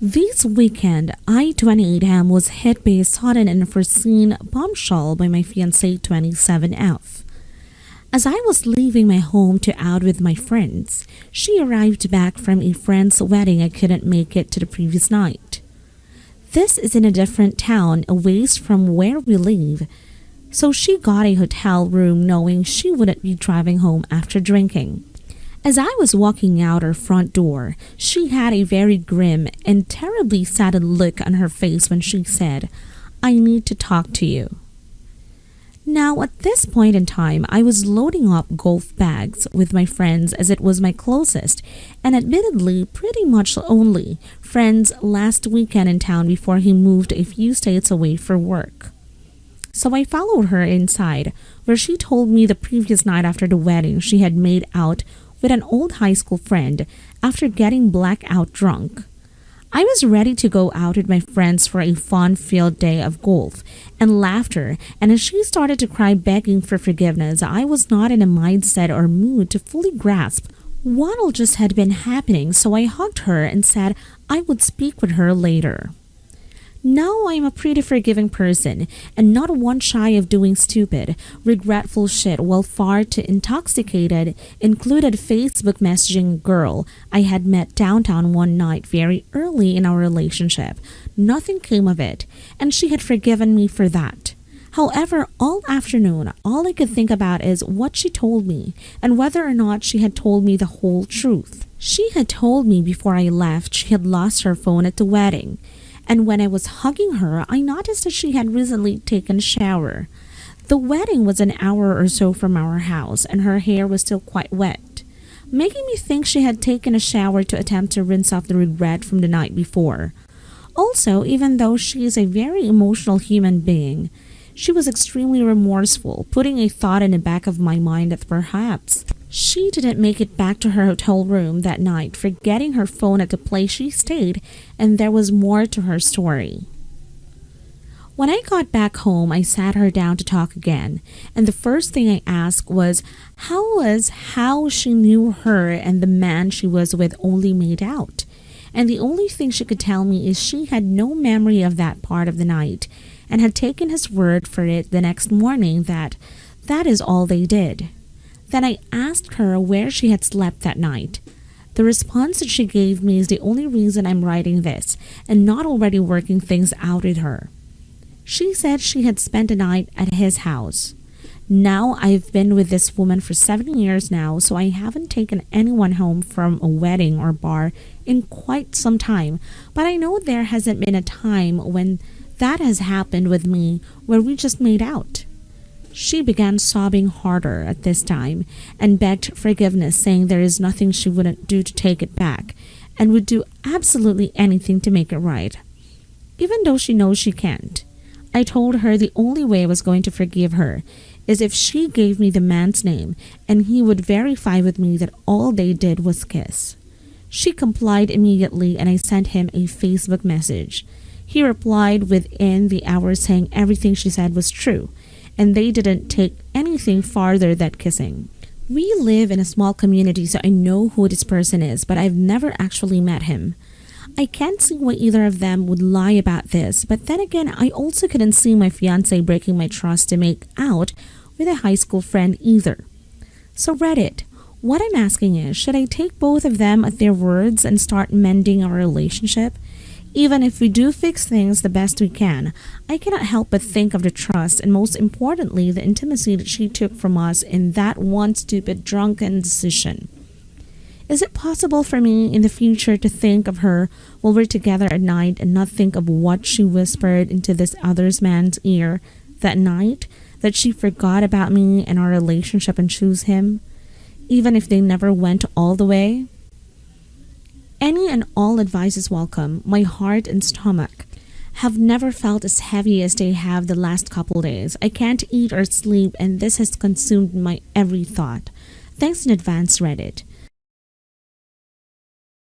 This weekend, I-28M was hit by a sudden and unforeseen bombshell by my fiancée 27F. As I was leaving my home to out with my friends, she arrived back from a friend's wedding I couldn't make it to the previous night. This is in a different town, a ways from where we live, so she got a hotel room knowing she wouldn't be driving home after drinking. As I was walking out her front door, she had a very grim and terribly saddened look on her face when she said, "I need to talk to you." Now, at this point in time, I was loading up golf bags with my friends as it was my closest and admittedly pretty much only friends last weekend in town before he moved a few states away for work. So I followed her inside, where she told me the previous night after the wedding she had made out with an old high school friend after getting blackout drunk. I was ready to go out with my friends for a fun-filled day of golf and laughter, and as she started to cry begging for forgiveness, I was not in a mindset or mood to fully grasp what all just had been happening, so I hugged her and said I would speak with her later. Now I'm a pretty forgiving person and not one shy of doing stupid, regretful shit while far too intoxicated, included Facebook messaging girl I had met downtown one night very early in our relationship. Nothing came of it, and she had forgiven me for that. However, all afternoon, all I could think about is what she told me and whether or not she had told me the whole truth. She had told me before I left she had lost her phone at the wedding. And when I was hugging her, I noticed that she had recently taken a shower. The wedding was an hour or so from our house, and her hair was still quite wet, making me think she had taken a shower to attempt to rinse off the regret from the night before. Also, even though she is a very emotional human being, she was extremely remorseful, putting a thought in the back of my mind that perhaps she didn't make it back to her hotel room that night, forgetting her phone at the place she stayed, and there was more to her story. When I got back home, I sat her down to talk again, and the first thing I asked was how she knew her and the man she was with only made out. And the only thing she could tell me is she had no memory of that part of the night, and had taken his word for it the next morning that is all they did. Then I asked her where she had slept that night. The response that she gave me is the only reason I'm writing this and not already working things out with her. She said she had spent the night at his house. Now I've been with this woman for 7 years now, so I haven't taken anyone home from a wedding or bar in quite some time, but I know there hasn't been a time when that has happened with me where we just made out. She began sobbing harder at this time and begged forgiveness, saying there is nothing she wouldn't do to take it back and would do absolutely anything to make it right, even though she knows she can't. I told her the only way I was going to forgive her is if she gave me the man's name and he would verify with me that all they did was kiss. She complied immediately and I sent him a Facebook message. He replied within the hour saying everything she said was true, and they didn't take anything farther than kissing. We live in a small community, so I know who this person is, but I've never actually met him. I can't see why either of them would lie about this, but then again, I also couldn't see my fiancé breaking my trust to make out with a high school friend either. So Reddit, what I'm asking is, should I take both of them at their words and start mending our relationship? Even if we do fix things the best we can, I cannot help but think of the trust and most importantly, the intimacy that she took from us in that one stupid drunken decision. Is it possible for me in the future to think of her while we're together at night and not think of what she whispered into this other man's ear that night, that she forgot about me and our relationship and chose him, even if they never went all the way? Any and all advice is welcome. My heart and stomach have never felt as heavy as they have the last couple days. I can't eat or sleep, and this has consumed my every thought. Thanks in advance, Reddit.